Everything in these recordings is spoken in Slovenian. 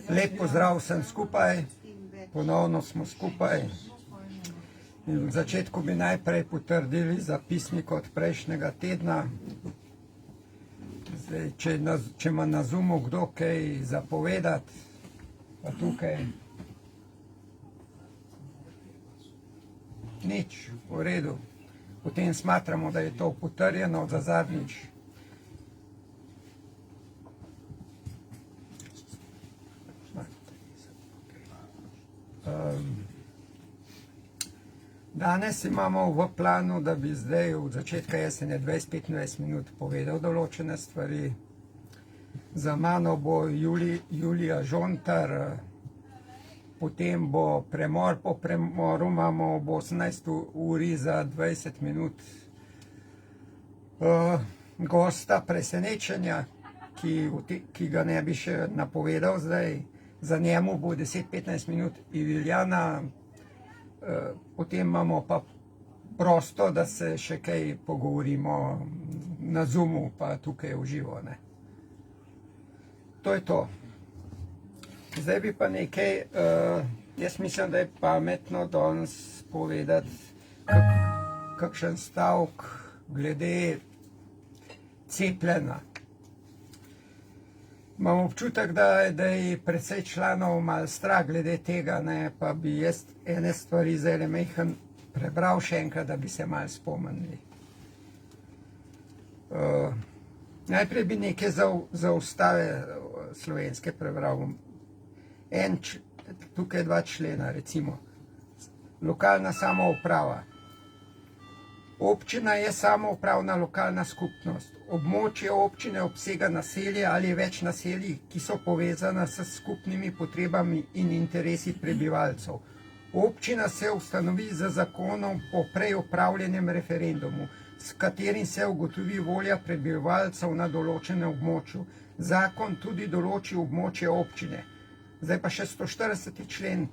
Lep pozdrav vsem skupaj, ponovno smo skupaj. In v začetku bi najprej potrdili zapisnik od prejšnjega tedna. Zdaj, če ima na Zoomu kdo kaj zapovedati, pa tukaj nič, v redu. Potem smatramo, da je to potrjeno za zadnjič. Danes imamo v planu, da bi zdaj od začetka jesene 20-25 minut povedal določene stvari. Za mano bo Julija Žontar, potem bo premor, po premoru imamo ob 18. uri za 20 minut gosta presenečenja, ki ga ne bi še napovedal zdaj. Za njemu bo 10-15 minut Iviljana, potem imamo pa prosto, da se še kaj pogovorimo na Zoomu, pa tukaj v živo. To je to. Zdaj bi pa nekaj, jaz mislim, da je pametno danes povedati kakšen stavek glede cepljenja. Imam občutek, da je precej članov malo strah glede tega, pa bi jaz ene stvari zdaj majhen prebral še enkrat, da bi se malo spomnili. Najprej bi nekaj za ustave slovenske prebral. Tukaj 2 člena, recimo. Lokalna samouprava. Občina je samoupravna lokalna skupnost. Območje občine obsega naselje ali več naselij, ki so povezana s skupnimi potrebami in interesi prebivalcev. Občina se ustanovi z zakonom po prej opravljenem referendumu, s katerim se ugotovi volja prebivalcev na določenem območju. Zakon tudi določi območje občine. Zdaj pa še 140. člen.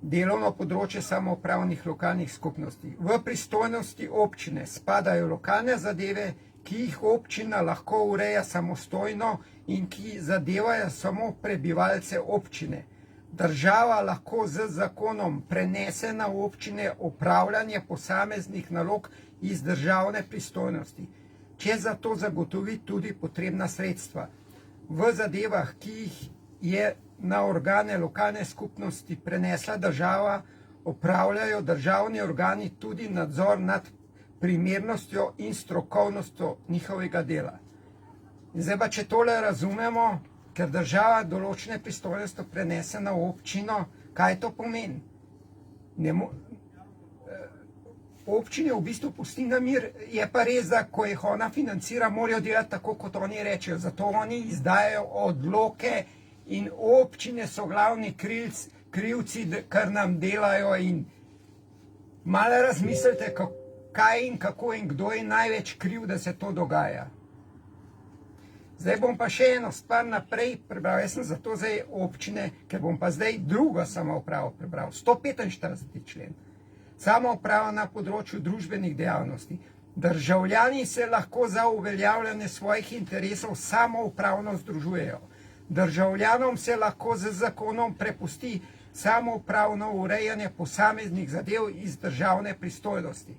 Delovno področje samoupravnih lokalnih skupnosti. V pristojnosti občine spadajo lokalne zadeve, ki jih občina lahko ureja samostojno in ki zadevajo samo prebivalce občine. Država lahko z zakonom prenese na občine opravljanje posameznih nalog iz državne pristojnosti, če za to zagotovi tudi potrebna sredstva. V zadevah, ki jih je na organe lokalne skupnosti prenesla država, opravljajo državni organi tudi nadzor nad primernostjo in strokovnostjo njihovega dela. In zdaj pa, če tole razumemo, ker država določene pristojnosti prenese na občino, kaj to pomeni? Občine v bistvu pusti na mir, je pa res, da ko jih ona financira, morajo delati tako, kot oni rečejo. Zato oni izdajajo odloke in občine so glavni krivci, kar nam delajo, in malo razmislite, kaj in kako in kdo je največ kriv, da se to dogaja. Zdaj bom pa še eno stvar naprej prebral, jaz sem zato zdaj občine, ker bom pa zdaj drugo samoupravo prebral, 145. člen. Samouprava na področju družbenih dejavnosti. Državljani se lahko za uveljavljanje svojih interesov samoupravno združujejo. Državljanom se lahko z zakonom prepusti samoupravno urejanje posameznih zadev iz državne pristojnosti.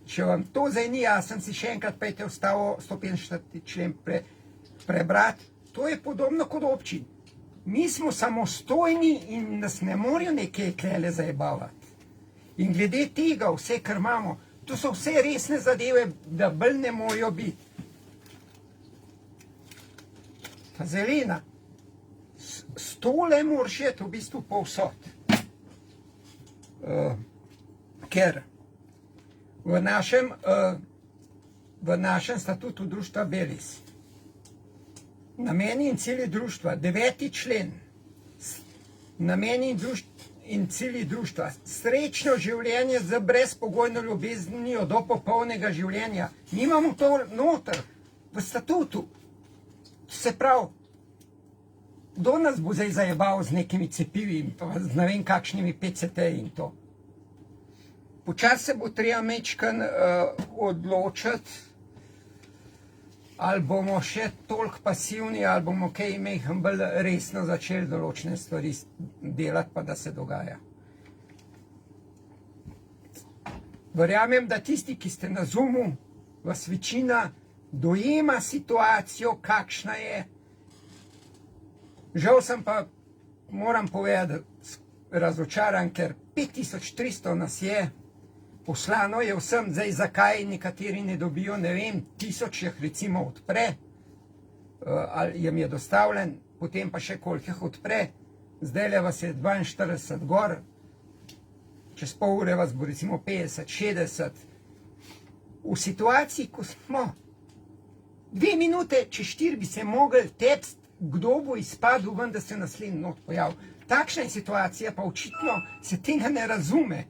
Če vam to zdaj ni jasno, si še enkrat pejte Ustavo 145. člen prebrati. To je podobno kot občin. Mi smo samostojni in nas ne morajo nekaj klele zajebavati. In glede tega, vse, kar imamo, to so vse resne zadeve, da bolj ne morajo biti. Ta zelena, stole moraš jeti v bistvu povsod. Ker v našem statutu društva Belis, nameni in cilji društva, 9. člen, nameni in cilji društva, srečno življenje z brezpogojno ljubeznijo do popolnega življenja. Mi imamo to noter v statutu. Se pravi, kdo nas bo zdaj zajebal z nekimi cepivi in z ne vem kakšnimi PCT in to. Počasi se bo treba mečkan odločiti, ali bomo še toliko pasivni, ali bomo kaj mehko bolj resno začeli določene stvari delati, pa da se dogaja. Verjamem, da tisti, ki ste na Zoomu, vas večina dojema situacijo, kakšna je. Žal sem pa, moram povedati, razočaran, ker 5300 nas je, poslano je vsem, zdaj zakaj nekateri ne dobijo, ne vem, 1000 jih recimo odpre, ali jim je dostavljen, potem pa še koliko jih odpre, zdaj le vas je 42 gor, čez pol ure vas bo recimo 50, 60. V situaciji, ko smo 2 minute, čez 4 bi se mogli tepst, kdo bo izpadel ven, da se naslednji not pojavil. Takšna je situacija, pa očitno se tega ne razume.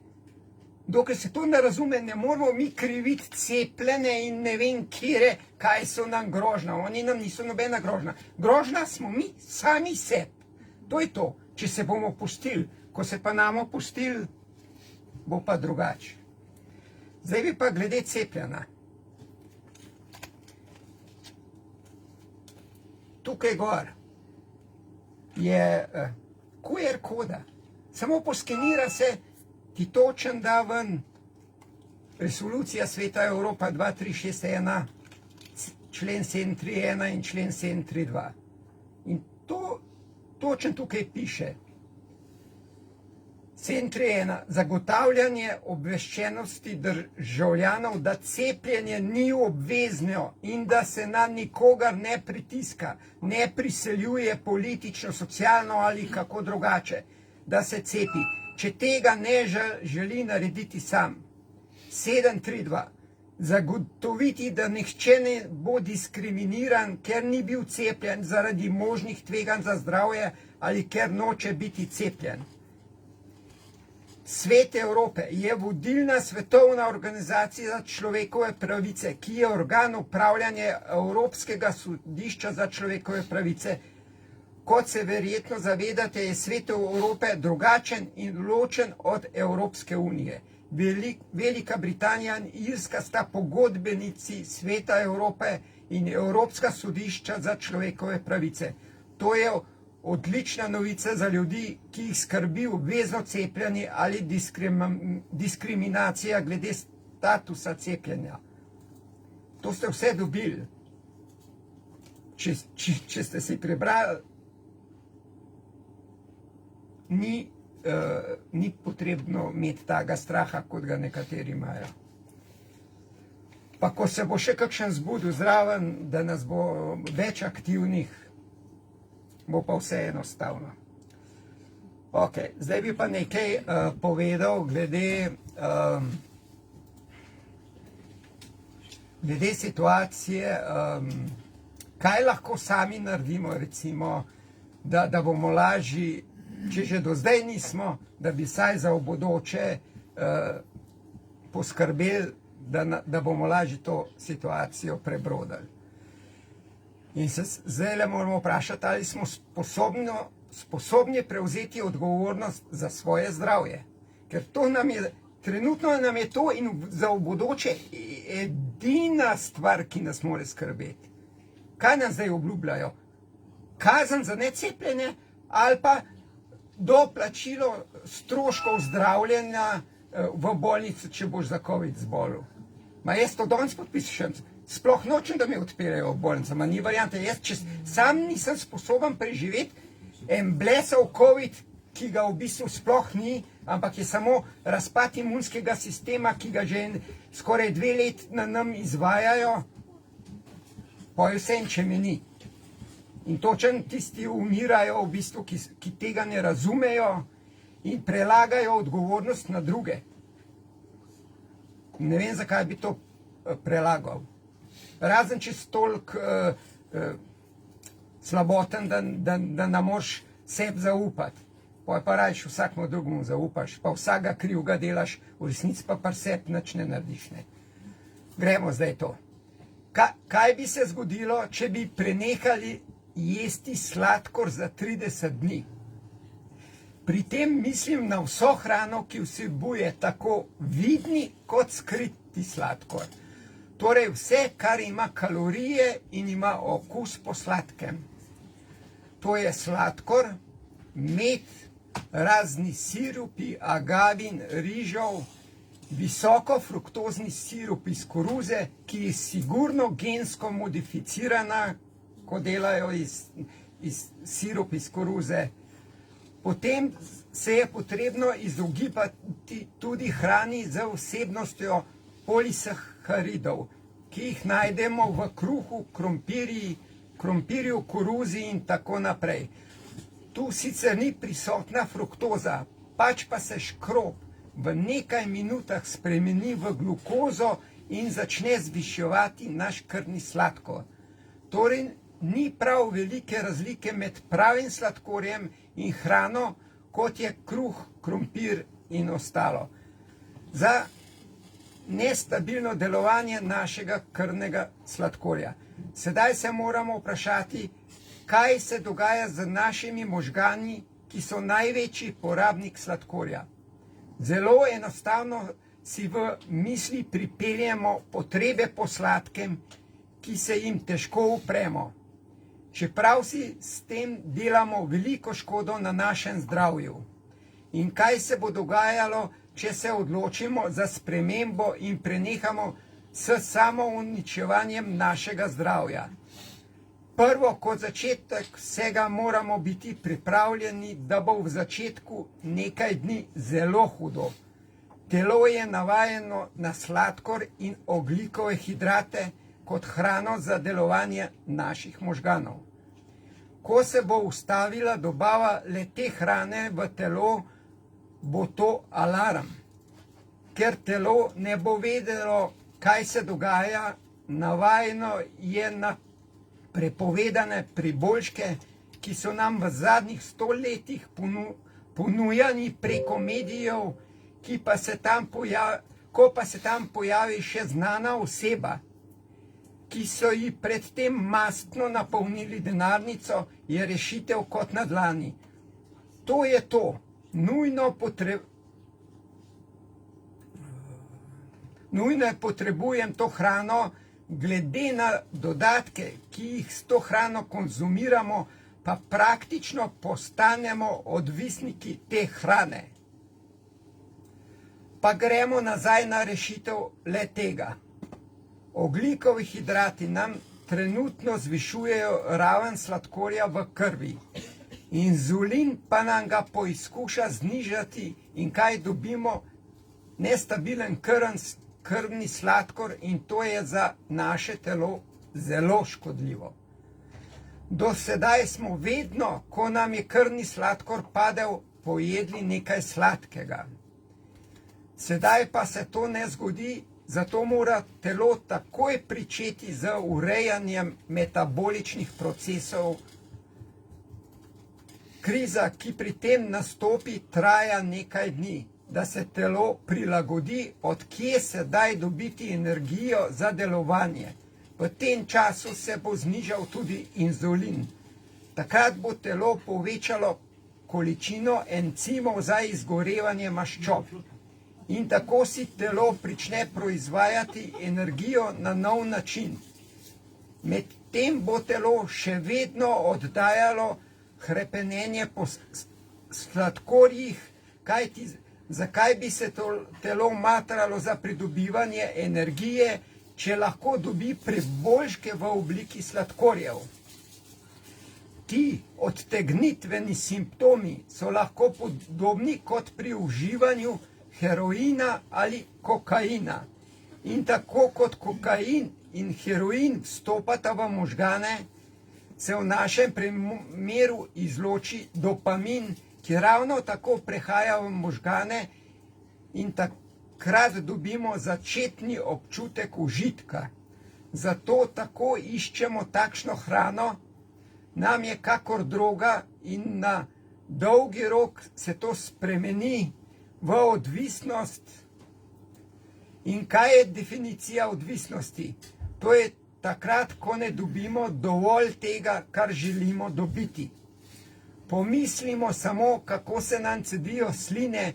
Dokler se to ne razume, ne moramo mi kriviti cepljene in ne vem kjere, kaj so nam grožnja. Oni nam niso nobena grožnja. Grožnja smo mi, sami sebi. To je to. Če se bomo pustili, ko se pa namo pustili, bo pa drugače. Zdaj bi pa glede cepljena. Tukaj gor je QR koda. Samo poskenira se, ti točen da ven resolucija Sveta Evropa 2361, člen 731 in člen 732. In to točen tukaj piše. 731. Zagotavljanje obveščenosti državljanov, da cepljenje ni obvezno in da se na nikogar ne pritiska, ne priseljuje politično, socialno ali kako drugače, da se cepi. Če tega ne želi narediti sam. 732. Zagotoviti, da nihče ne bo diskriminiran, ker ni bil cepljen zaradi možnih tveganj za zdravje ali ker noče biti cepljen. Svet Evrope je vodilna svetovna organizacija za človekove pravice, ki je organ upravljanja Evropskega sodišča za človekove pravice. Kot se verjetno zavedate, je Svet Evrope drugačen in ločen od Evropske unije. Velika Britanija in Irska sta pogodbenici Sveta Evrope in Evropska sodišča za človekove pravice. To je odlična novica za ljudi, ki jih skrbi obvezno cepljenje ali diskriminacija glede statusa cepljenja. To ste vse dobili. Če ste si prebrali, ni potrebno imeti tega straha, kot ga nekateri imajo. Pa ko se bo še kakšen zbudil zraven, da nas bo več aktivnih, bo pa vse enostavno. Ok, zdaj bi pa nekaj povedal glede situacije, kaj lahko sami naredimo, recimo, da bomo lažji, če že do zdaj nismo, da bi saj za v bodoče poskrbeli, da bomo lažje to situacijo prebrodili. In se zdaj le moramo vprašati, ali smo sposobni prevzeti odgovornost za svoje zdravje. Ker to nam je, trenutno nam je to in za v bodoče edina stvar, ki nas more skrbeti. Kaj nam zdaj obljubljajo? Kazen za necepljenje ali pa doplačilo stroškov zdravljenja v bolnici, če boš za COVID zbolel. Ma jaz to danes podpišem, sploh nočem, da me odpirajo v bolnicama, ni variante. Jaz, če sam nisem sposoben preživeti en blesov COVID, ki ga v bistvu sploh ni, ampak je samo razpad imunskega sistema, ki ga že skoraj 2 leti na nam izvajajo, pa je vse, če me ni. In točen tisti umirajo v bistvu, ki tega ne razumejo in prelagajo odgovornost na druge. Ne vem, zakaj bi to prelagal. Razen če si toliko slaboten, da ne moraš sebi zaupati. Pa rajš vsakmu drugemu zaupaš, pa vsega krivga delaš, v resnici pa pri sebi nič ne narediš. Gremo zdaj to. Kaj bi se zgodilo, če bi prenehali jesti sladkor za 30 dni? Pri tem mislim na vso hrano, ki vsebuje tako vidni kot skriti sladkor. Torej vse, kar ima kalorije in ima okus po sladkem. To je sladkor, med, razni sirupi, agavin, rižev, visoko fruktozni sirup iz koruze, ki je sigurno gensko modificirana, ko delajo iz sirup iz koruze. Potem se je potrebno izogibati tudi hrani z vsebnostjo polisaharidov, ki jih najdemo v kruhu, krompirju, koruzi in tako naprej. Tu sicer ni prisotna fruktoza, pač pa se škrob v nekaj minutah spremeni v glukozo in začne zviševati naš krvni sladkor. Torej ni prav velike razlike med pravim sladkorjem in hrano, kot je kruh, krompir in ostalo. Za nestabilno delovanje našega krvnega sladkorja. Sedaj se moramo vprašati, kaj se dogaja z našimi možgani, ki so največji porabnik sladkorja. Zelo enostavno si v misli pripeljemo potrebe po sladkem, ki se jim težko upremo. Čeprav si s tem delamo veliko škodo na našem zdravju. In kaj se bo dogajalo, če se odločimo za spremembo in prenehamo s samouničevanjem našega zdravja? Prvo, kot začetek vsega moramo biti pripravljeni, da bo v začetku nekaj dni zelo hudo. Telo je navajeno na sladkor in ogljikove hidrate kot hrano za delovanje naših možganov. Ko se bo ustavila dobava le te hrane v telo, bo to alarm. Ker telo ne bo vedelo, kaj se dogaja, navajeno je na prepovedane priboljške, ki so nam v zadnjih 100 letih ponujani preko medijev, ko pa se tam pojavi še znana oseba, ki so ji predtem mastno napolnili denarnico, je rešitev kot na dlani. To je to. Nujno potrebujem to hrano, glede na dodatke, ki jih s to hrano konzumiramo, pa praktično postanemo odvisniki te hrane. Pa gremo nazaj na rešitev le tega. Ogljikovi hidrati nam trenutno zvišujejo raven sladkorja v krvi. Inzulin pa nam ga poizkuša znižati in kaj dobimo? Nestabilen krvni sladkor in to je za naše telo zelo škodljivo. Do sedaj smo vedno, ko nam je krvni sladkor padel, pojedli nekaj sladkega. Sedaj pa se to ne zgodi, zato mora telo takoj pričeti z urejanjem metaboličnih procesov. Kriza, ki pri tem nastopi, traja nekaj dni, da se telo prilagodi, od kje sedaj dobiti energijo za delovanje. V tem času se bo znižal tudi inzulin. Takrat bo telo povečalo količino encimov za izgorevanje maščob. In tako si telo prične proizvajati energijo na nov način. Medtem bo telo še vedno oddajalo hrepenenje po sladkorjih, kajti zakaj bi se telo matralo za pridobivanje energije, če lahko dobi priboljške v obliki sladkorjev. Ti odtegnitveni simptomi so lahko podobni kot pri uživanju heroina ali kokaina. In tako kot kokain in heroin vstopata v možgane, se v našem primeru izloči dopamin, ki ravno tako prehaja v možgane in takrat dobimo začetni občutek užitka. Zato tako iščemo takšno hrano, nam je kakor droga in na dolgi rok se to spremeni v odvisnost. In kaj je definicija odvisnosti? To je takrat, ko ne dobimo dovolj tega, kar želimo dobiti. Pomislimo samo, kako se nam cedijo sline,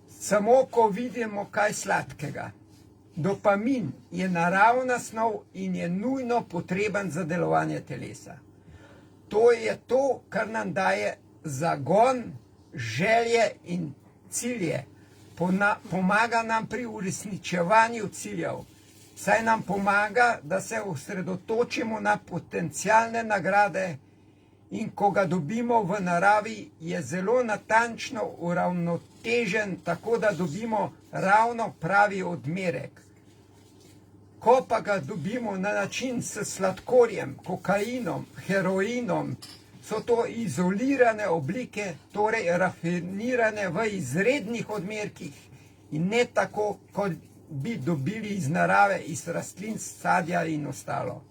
samo ko vidimo kaj sladkega. Dopamin je naravna snov in je nujno potreben za delovanje telesa. To je to, kar nam daje zagon, želje in cilje. Pomaga nam pri uresničevanju ciljev, saj nam pomaga, da se osredotočimo na potencialne nagrade in ko ga dobimo v naravi, je zelo natančno uravnotežen, tako da dobimo ravno pravi odmerek. Ko pa ga dobimo na način s sladkorjem, kokainom, heroinom, so to izolirane oblike, torej rafinirane v izrednih odmerkih in ne tako, kot bi dobili iz narave, iz rastlin, sadja in ostalo.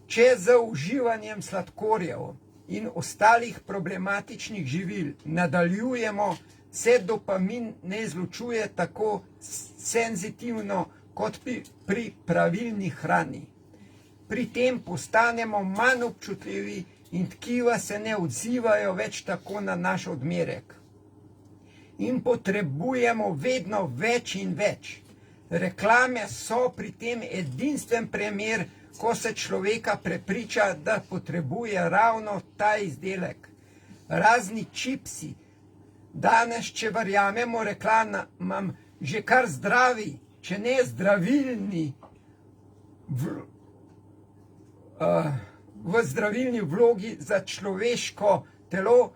Če z uživanjem sladkorjev in ostalih problematičnih živil nadaljujemo, se dopamin ne izločuje tako senzitivno kot pri pravilni hrani. Pri tem postanemo manj občutljivi in tkiva se ne odzivajo več tako na naš odmerek. In potrebujemo vedno več in več. Reklame so pri tem edinstven primer, ko se človeka prepriča, da potrebuje ravno ta izdelek. Razni čipsi, danes, če verjamemo reklamam, že kar zdravi, če ne zdravilni, v zdravilni vlogi za človeško telo,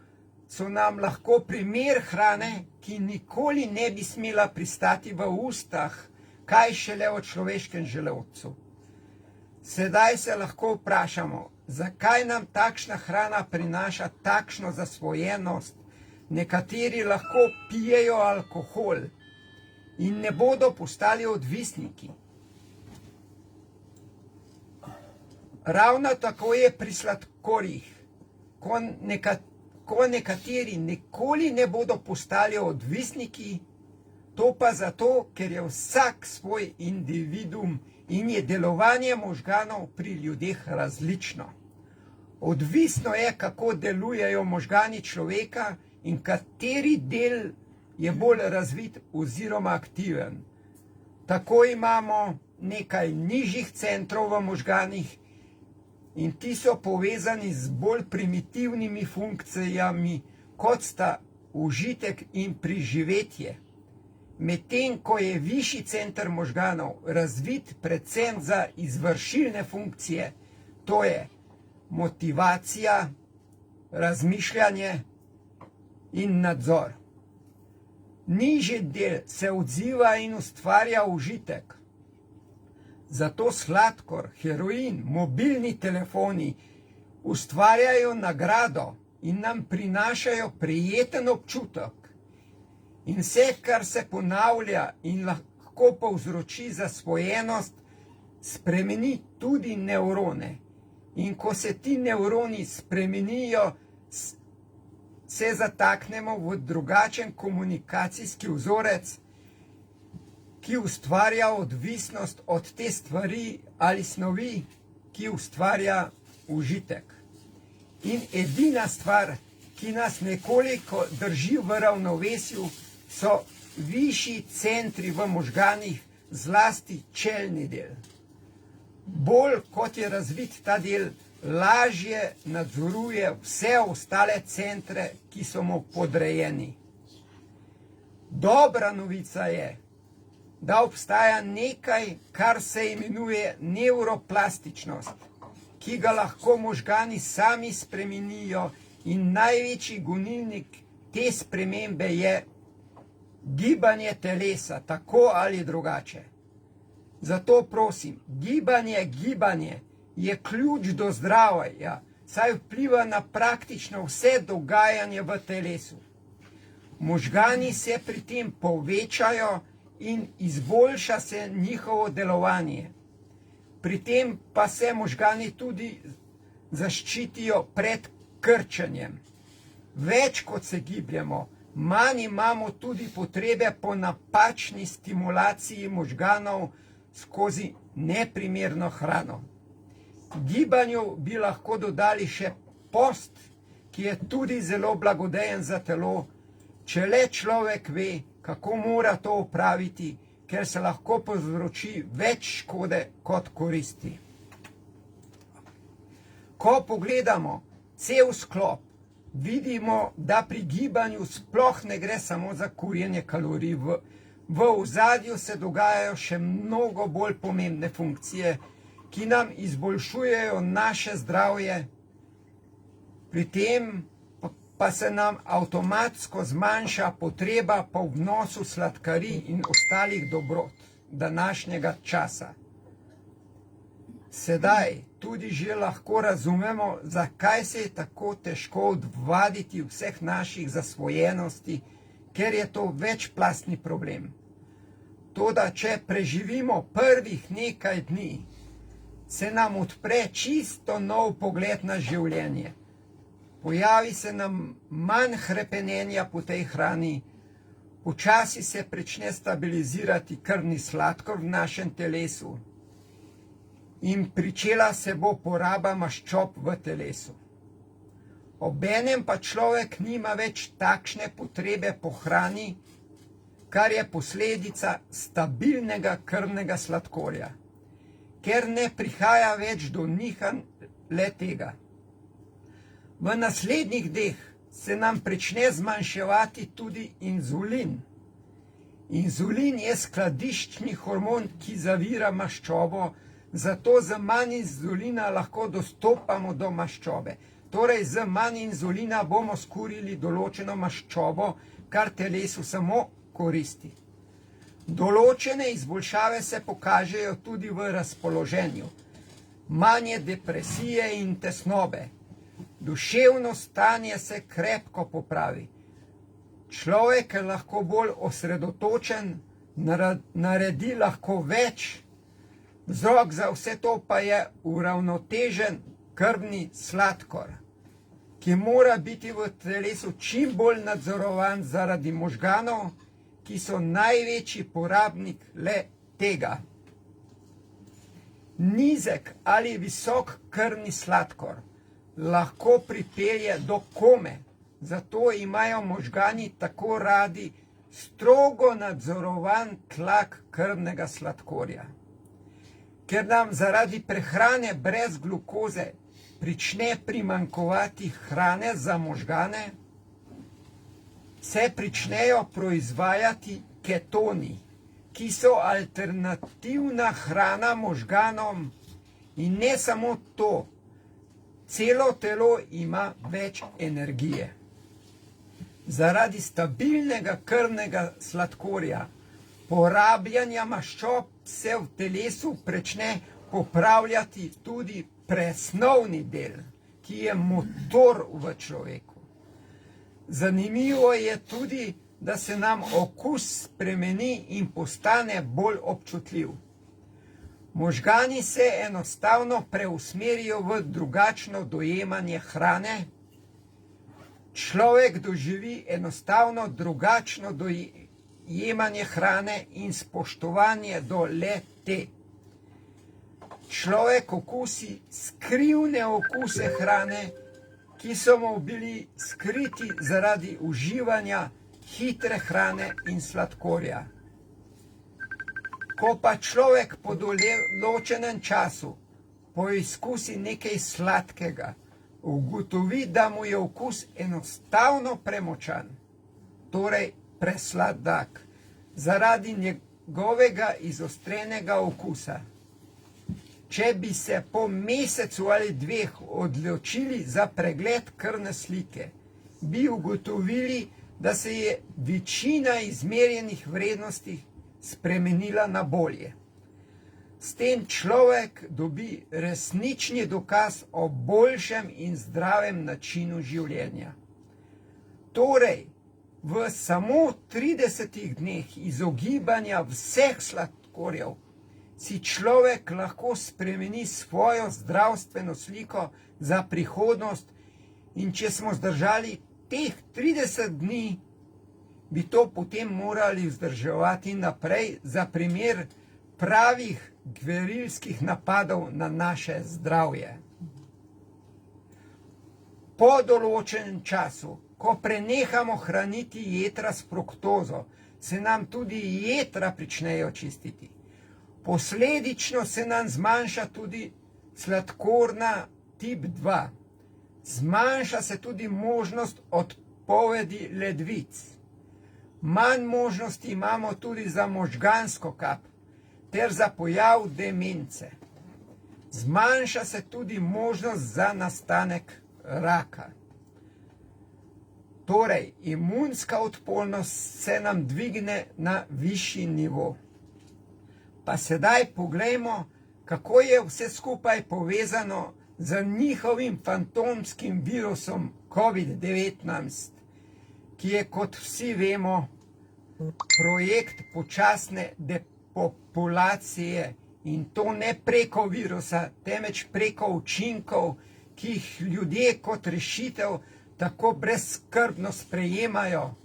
so nam lahko primer hrane, ki nikoli ne bi smela pristati v ustah, kaj šele v človeškem želodcu. Sedaj se lahko vprašamo, zakaj nam takšna hrana prinaša takšno zasvojenost. Nekateri lahko pijejo alkohol in ne bodo postali odvisniki. Ravno tako je pri sladkorjih, ko nekateri nikoli ne bodo postali odvisniki, to pa zato, ker je vsak svoj individuum in je delovanje možganov pri ljudeh različno. Odvisno je, kako delujejo možgani človeka in kateri del je bolj razvit oziroma aktiven. Tako imamo nekaj nižjih centrov v možganih in ti so povezani z bolj primitivnimi funkcijami, kot sta užitek in preživetje. Medtem ko je višji center možganov razvit predvsem za izvršilne funkcije, to je motivacija, razmišljanje in nadzor. Nižji del se odziva in ustvarja užitek. Zato sladkor, heroin, mobilni telefoni ustvarjajo nagrado in nam prinašajo prijeten občutek. In vse, kar se ponavlja in lahko povzroči zasvojenost, spremeni tudi nevrone. In ko se ti nevroni spremenijo, se zataknemo v drugačen komunikacijski vzorec, ki ustvarja odvisnost od te stvari ali snovi, ki ustvarja užitek. In edina stvar, ki nas nekoliko drži v ravnovesju, so višji centri v možganih, zlasti čelni del. Bolj kot je razvit ta del, lažje nadzoruje vse ostale centre, ki so mu podrejeni. Dobra novica je, da obstaja nekaj, kar se imenuje nevroplastičnost, ki ga lahko možgani sami spremenijo in največji gonilnik te spremembe je gibanje telesa, tako ali drugače. Zato prosim, gibanje je ključ do zdravja, saj vpliva na praktično vse dogajanje v telesu. Možgani se pri tem povečajo in izboljša se njihovo delovanje. Pri tem pa se možgani tudi zaščitijo pred krčenjem. Več kot se gibljemo, manj imamo tudi potrebe po napačni stimulaciji možganov skozi neprimerno hrano. Gibanju bi lahko dodali še post, ki je tudi zelo blagodejen za telo, če le človek ve, kako mora to opraviti ker se lahko povzroči več škode kot koristi. Ko pogledamo cel sklop, vidimo, da pri gibanju sploh ne gre samo za kurjenje kalorij. V ozadju se dogajajo še mnogo bolj pomembne funkcije, ki nam izboljšujejo naše zdravje, pri tem pa se nam avtomatsko zmanjša potreba po vnosu sladkarij in ostalih dobrot današnjega časa. Sedaj tudi že lahko razumemo, zakaj se je tako težko odvaditi vseh naših zasvojenosti, ker je to večplastni problem. Toda, če preživimo prvih nekaj dni, se nam odpre čisto nov pogled na življenje. Pojavi se nam manj hrepenenja po tej hrani, počasi se prične stabilizirati krvni sladkor v našem telesu in pričela se bo poraba maščob v telesu. Obenem pa človek nima več takšne potrebe po hrani, kar je posledica stabilnega krvnega sladkorja, ker ne prihaja več do nihanj le tega. V naslednjih dneh se nam prične zmanjševati tudi inzulin. Inzulin je skladiščni hormon, ki zavira maščobo, zato z manj inzulina lahko dostopamo do maščobe. Torej, z manj inzulina bomo skurili določeno maščobo, kar telesu samo koristi. Določene izboljšave se pokažejo tudi v razpoloženju. Manje depresije in tesnobe. Duševno stanje se krepko popravi. Človek je lahko bolj osredotočen, naredi lahko več. Vzrok za vse to pa je uravnotežen krvni sladkor, ki mora biti v telesu čim bolj nadzorovan zaradi možganov, ki so največji porabnik le tega. Nizek ali visok krvni sladkor lahko pripelje do kome, zato imajo možgani tako radi strogo nadzorovan tlak krvnega sladkorja. Ker nam zaradi prehrane brez glukoze prične primanjkovati hrane za možgane, se pričnejo proizvajati ketoni, ki so alternativna hrana možganom, in ne samo to, celo telo ima več energije. Zaradi stabilnega krvnega sladkorja, porabljanja maščob se v telesu prične popravljati tudi presnovni del, ki je motor v človeku. Zanimivo je tudi, da se nam okus spremeni in postane bolj občutljiv. Možgani se enostavno preusmerijo v drugačno dojemanje hrane. Človek doživi enostavno drugačno dojemanje hrane in spoštovanje do le te. Človek okusi skrivne okuse hrane, ki so mu bili skriti zaradi uživanja hitre hrane in sladkorja. Ko pa človek po določenem času poizkusi nekaj sladkega, ugotovi, da mu je okus enostavno premočan, torej presladak, zaradi njegovega izostrenega okusa. Če bi se po mesecu ali dveh odločili za pregled krvne slike, bi ugotovili, da se je večina izmerjenih vrednosti spremenila na bolje. S tem človek dobi resnični dokaz o boljšem in zdravem načinu življenja. Torej, v samo 30 dneh izogibanja vseh sladkorjev si človek lahko spremeni svojo zdravstveno sliko za prihodnost, in če smo zdržali teh 30 dni, bi to potem morali vzdrževati naprej za primer pravih gverilskih napadov na naše zdravje. Po določenem času, ko prenehamo hraniti jetra s fruktozo, se nam tudi jetra pričnejo čistiti. Posledično se nam zmanjša tudi sladkorna tip 2. Zmanjša se tudi možnost odpovedi ledvic. Manj možnosti imamo tudi za možgansko kap ter za pojav demence. Zmanjša se tudi možnost za nastanek raka. Torej, imunska odpornost se nam dvigne na višji nivo. Pa sedaj poglejmo, kako je vse skupaj povezano z njihovim fantomskim virusom COVID-19, ki je, kot vsi vemo, projekt počasne depopulacije, in to ne preko virusa, temveč preko učinkov, ki jih ljudje kot rešitev tako brezskrbno sprejemajo.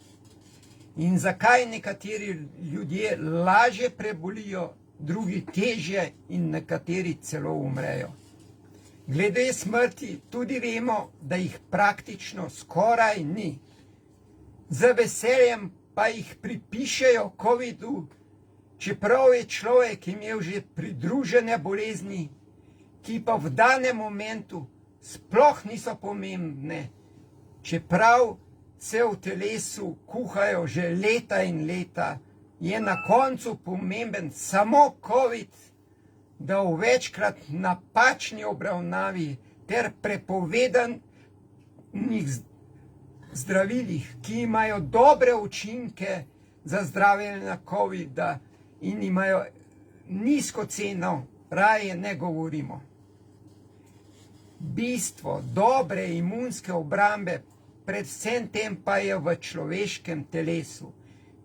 In zakaj nekateri ljudje lažje prebolijo, drugi težje in nekateri celo umrejo. Glede smrti tudi vemo, da jih praktično skoraj ni. Z veseljem pa jih pripišejo COVID-u, čeprav je človek imel že pridružene bolezni, ki pa v danem momentu sploh niso pomembne, čeprav se v telesu kuhajo že leta in leta, je na koncu pomemben samo COVID, da v večkrat napačni obravnavi ter prepovedanih zdravilih, ki imajo dobre učinke za zdravljenje COVID-a in imajo nizko ceno, raje ne govorimo. Bistvo dobre imunske obrambe predvsem tem pa je v človeškem telesu,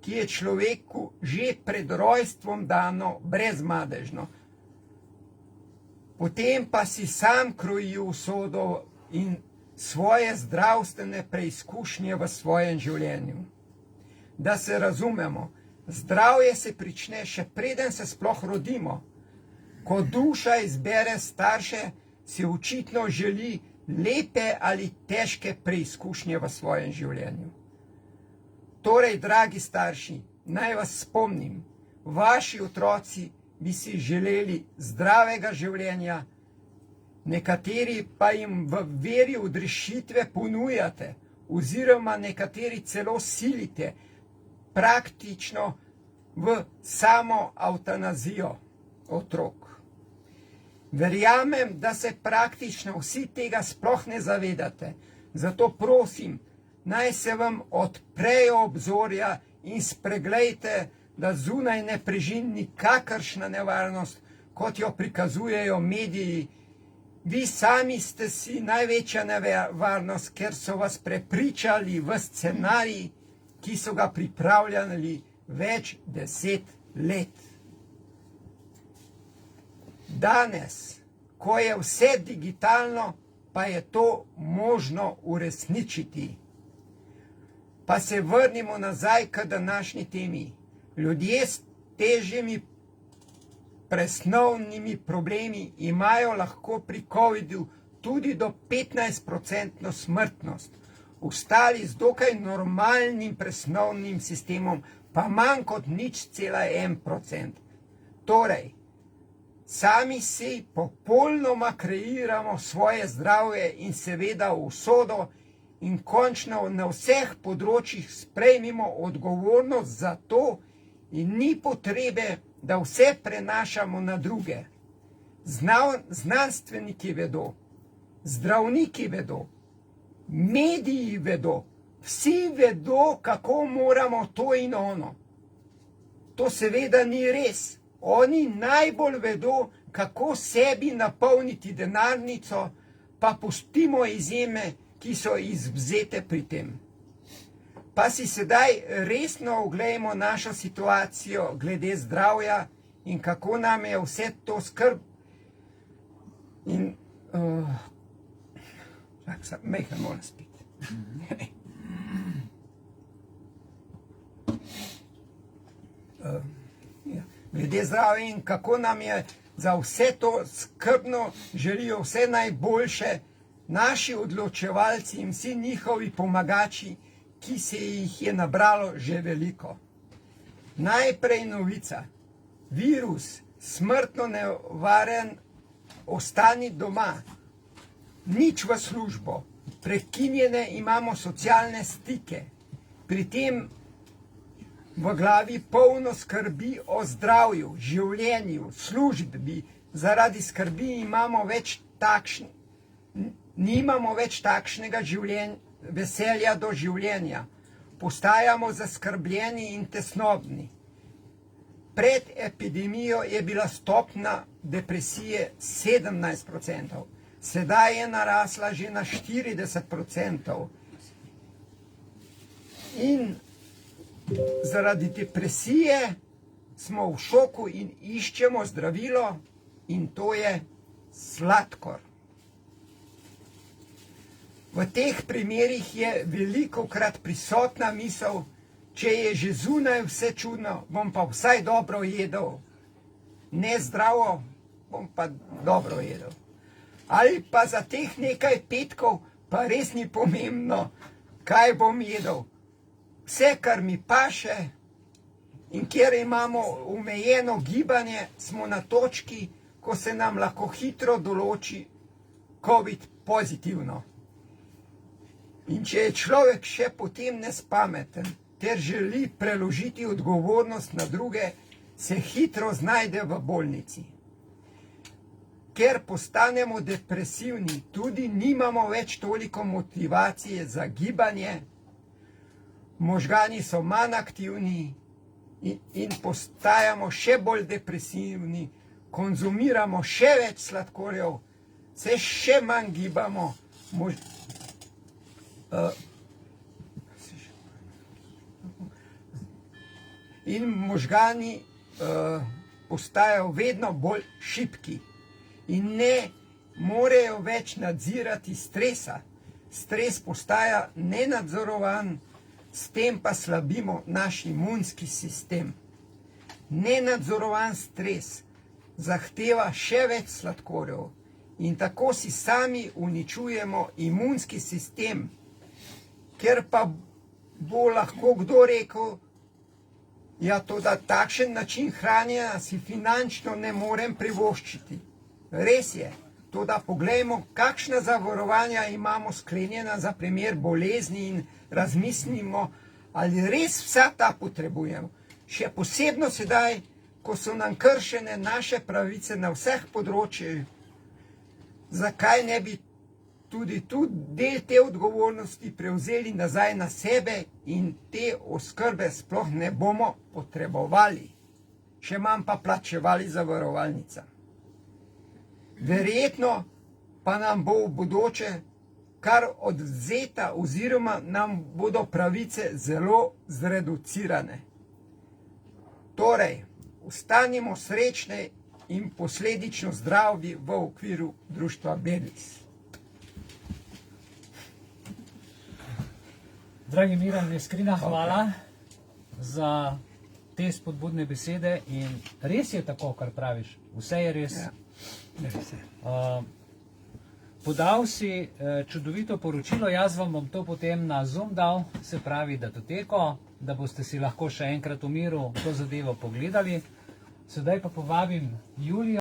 ki je človeku že pred rojstvom dano brezmadežno. Potem pa si sam kroji usodo in svoje zdravstvene preizkušnje v svojem življenju. Da se razumemo, zdravje se prične še preden se sploh rodimo. Ko duša izbere starše, si očitno želi lepe ali težke preizkušnje v svojem življenju. Torej, dragi starši, naj vas spomnim, vaši otroci bi si želeli zdravega življenja, nekateri pa jim v veri odrešitve ponujate, oziroma nekateri celo silite praktično v samo evtanazijo otrok. Verjamem, da se praktično vsi tega sploh ne zavedate, zato prosim, naj se vam odprejo obzorja in spreglejte, da zunaj ne preži nikakršna nevarnost, kot jo prikazujejo mediji. Vi sami ste si največja nevarnost, ker so vas prepričali v scenarij, ki so ga pripravljali več 10 let. Danes, ko je vse digitalno, pa je to možno uresničiti. Pa se vrnimo nazaj k današnji temi. Ljudje s težjimi presnovnimi problemi imajo lahko pri COVID-u tudi do 15% smrtnost. Ostali z dokaj normalnim presnovnim sistemom pa manj kot 0,1%. Torej, sami si popolnoma kreiramo svoje zdravje in seveda usodo in končno na vseh področjih sprejmimo odgovornost za to in ni potrebe, da vse prenašamo na druge. Znanstveniki vedo, zdravniki vedo, mediji vedo, vsi vedo, kako moramo to in ono. To seveda ni res. Oni najbolj vedo, kako sebi napolniti denarnico, pa pustimo izjeme, ki so izvzete pri tem. Pa si sedaj resno oglejmo našo situacijo glede zdravja in kako nam je vse to skrb. In make them all speak. Glede zdravja in kako nam je za vse to skrbno želijo vse najboljše naši odločevalci in vsi njihovi pomagači, ki se jih je nabralo že veliko. Najprej novica. Virus, smrtno nevaren, ostani doma. Nič v službo. Prekinjene imamo socialne stike. Pri tem v glavi polno skrbi o zdravju, življenju, službi. Zaradi skrbi nimamo več takšnega veselja do življenja. Postajamo zaskrbljeni in tesnobni. Pred epidemijo je bila stopnja depresije 17%. Sedaj je narasla že na 40%. In zaradi depresije smo v šoku in iščemo zdravilo, in to je sladkor. V teh primerih je velikokrat prisotna misel, če je že zunaj vse čudno, bom pa vsaj dobro jedel. Ne zdravo, bom pa dobro jedel. Ali pa za teh nekaj petkov pa res ni pomembno, kaj bom jedel. Vse, kar mi paše in kjer imamo omejeno gibanje, smo na točki, ko se nam lahko hitro določi COVID pozitivno. In če je človek še potem nespameten, ter želi preložiti odgovornost na druge, se hitro znajde v bolnici. Ker postanemo depresivni, tudi nimamo več toliko motivacije za gibanje, možgani so manj aktivni in postajamo še bolj depresivni, konzumiramo še več sladkorjev, se še manj gibamo, in možgani postajajo vedno bolj šibki in ne morejo več nadzirati stresa. Stres postaja nenadzorovan, s tem pa slabimo naš imunski sistem. Nenadzorovan stres zahteva še več sladkorjev in tako si sami uničujemo imunski sistem, ker pa bo lahko kdo rekel, ja, to da takšen način hranjenja si finančno ne morem privoščiti. Res je, to da poglejmo, kakšna zavarovanja imamo sklenjena za primer bolezni in razmislimo, ali res vsa ta potrebujemo. Še posebno sedaj, ko so nam kršene naše pravice na vseh področjih, zakaj ne bi tudi del te odgovornosti prevzeli nazaj na sebe in te oskrbe sploh ne bomo potrebovali, še manj pa plačevali zavarovalnica. Verjetno pa nam bo v bodoče kar odvzeta oziroma nam bodo pravice zelo zreducirane. Torej, ostanimo srečni in posledično zdravi v okviru društva Belis. Dragi Miran, iskrena hvala za te spodbudne besede in res je tako, kar praviš. Vse je res. Podal si čudovito poročilo, jaz vam bom to potem na Zoom dal, se pravi datoteko, da boste si lahko še enkrat v miru to zadevo pogledali. Sedaj pa povabim Julijo.